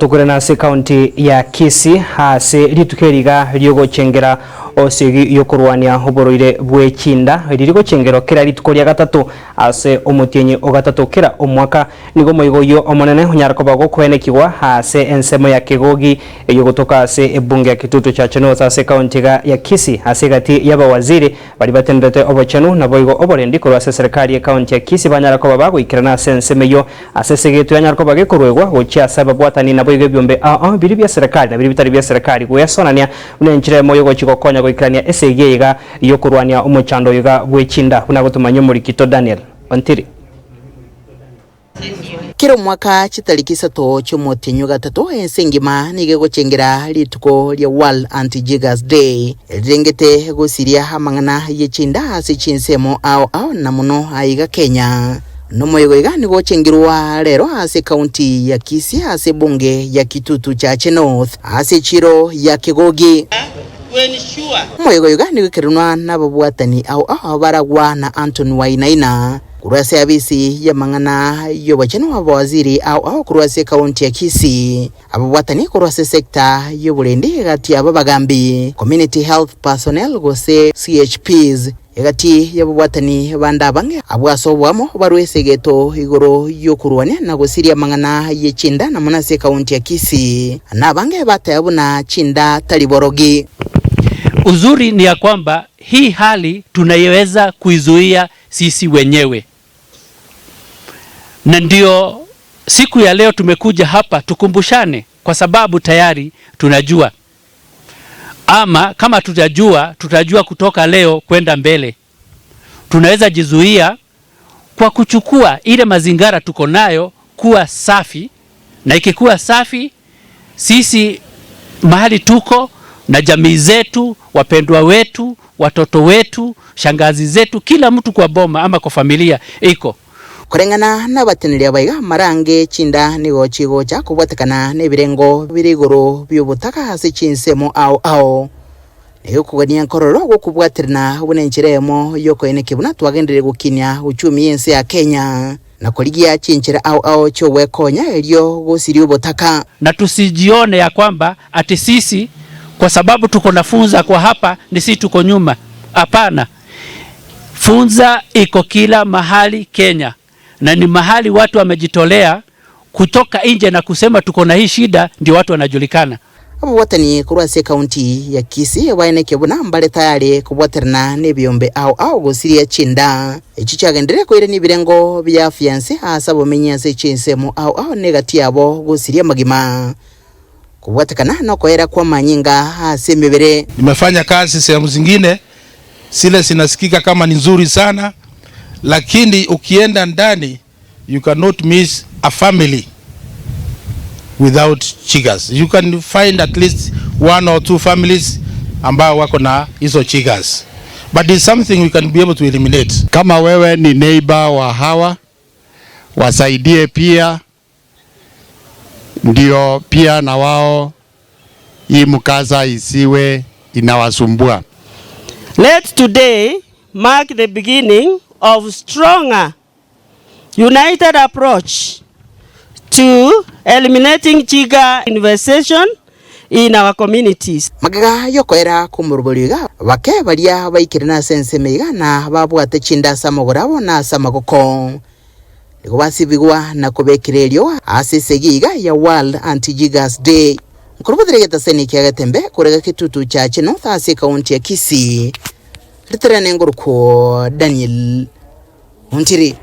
Tukurena se county ya Kisii hase ritukeriga ryogochengera osigi yokurwania oboroire bwechinda ririgochengero kera ritukoria gatatu ase omutienyi ogatatu kera omwaka nigo moigoyo omonene hunyarako bagokwenekigwa hase ensemo ya Kigogi yogotoka ase ebunge ya Kitutu cha Chenuth ase county ya Kisii hase gati yaba waziri bari batendete obochenu na boigo oborendi korwa ase serikali ya county ya Kisii banyarako bagoikirana ase ensemeyo ase segetu yanyarako bagekorwegwa gochia sababwatani na boigo byombe biri bya serikali na biri bitari bya serikali guyasonania unenchire moyo gochikokonya goikrania esegeiga yokurwania umuchando yiga gwechinda unagotumanya murikito Daniel Ontiri kiro mwaka chitariki 3 cy'umutinyu gatatu ensengima nige gochengera rituko lya World Anti-Jiggers Day rengete gosiria hamangana yechinda hasi chinsemo ao na muno aiga Kenya nomoyego igani gochengerwa rero hase county ya Kisii hase bunge ya Kitutu cha Chenuth hase chiro ya Kigogi moyego igani gikirunwa nababwatani au baragwa na Anthony Wainaina kurwase abisi ya mangana yobachenu abawaziri au kurwase county ya Kisii ababwatani kurwase sekta yoburendi gati ababagambi community health personnel gose CHPs egati yabwatani banda bange abwasobwamo barwesegeto igoro yokurwania na gosiria mangana yechinda na munase county ya Kisii na bange batayabuna chinda taliborogi. Uzuri ni ya kwamba hii hali tunaiweza kuizuia sisi wenyewe, na ndio siku ya leo tumekuja hapa tukumbushane, kwa sababu tayari tunajua, ama kama tutajua kutoka leo kwenda mbele. Tunaweza jizuia kwa kuchukua ile mazingara tuko nayo kuwa safi, na ikikuwa safi sisi mahali tuko na jamii zetu, wapendwa wetu, watoto wetu, shangazi zetu, kila mtu kwa boma ama kwa familia iko kurengana na batenere baiga marange chinda nigo chigo cha kubwatekana nebirengo birigoro byobutaka hasi chinsemo ao niyo kugania kororo gukubwatirana bunenchiremo yoko enekibuna twagendere gukinya uchumi yense ya Kenya na koligia chinchira ao chowe konya elio gosiri ubutaka na tusijione ya kwamba ati sisi kwa sababu tuko na funza kwa hapa ni sisi tuko nyuma. Hapana, funza iko kila mahali Kenya, na ni mahali watu wamejitolea kutoka nje na kusema tuko na hii shida, ndio watu wanajulikana. Abo watani kurwase county ya Kisii waeneke buna mbale tayari kubwaterna nebyombe au gosiria chinda echichagendere koire ni birengo bya fiance asabo menyase chinsemo au negati abo gosiria magima kubwatekana no koera kwa manyinga hase mebere. Nimefanya kazi sehemu zingine sile sinasikika kama ni nzuri sana, lakini ukienda ndani you cannot miss a family without chiggers. You can find at least 1 or 2 families ambao wako na hizo chiggers, but it's something we can be able to eliminate. Kama wewe ni neighbor wa hawa, wasaidie pia, ndio pia na wao hii mkaza isiwe inawasumbua. Let today mark the beginning of stronger united approach to eliminating jigger infestation in our communities. Magaga yokoera kumuruburiga bake baria baikirana sensemeiga na babwate chinda samogorabo na samagoko nigo basibigwa na kubekereryo asesegiga ya World Anti-Jiggers Day nkurubudregeta seni kiagatembe kurega Kitutu cha Chenuth ase county ya Kisii. Ritarane nguruko Daniel Ontiri.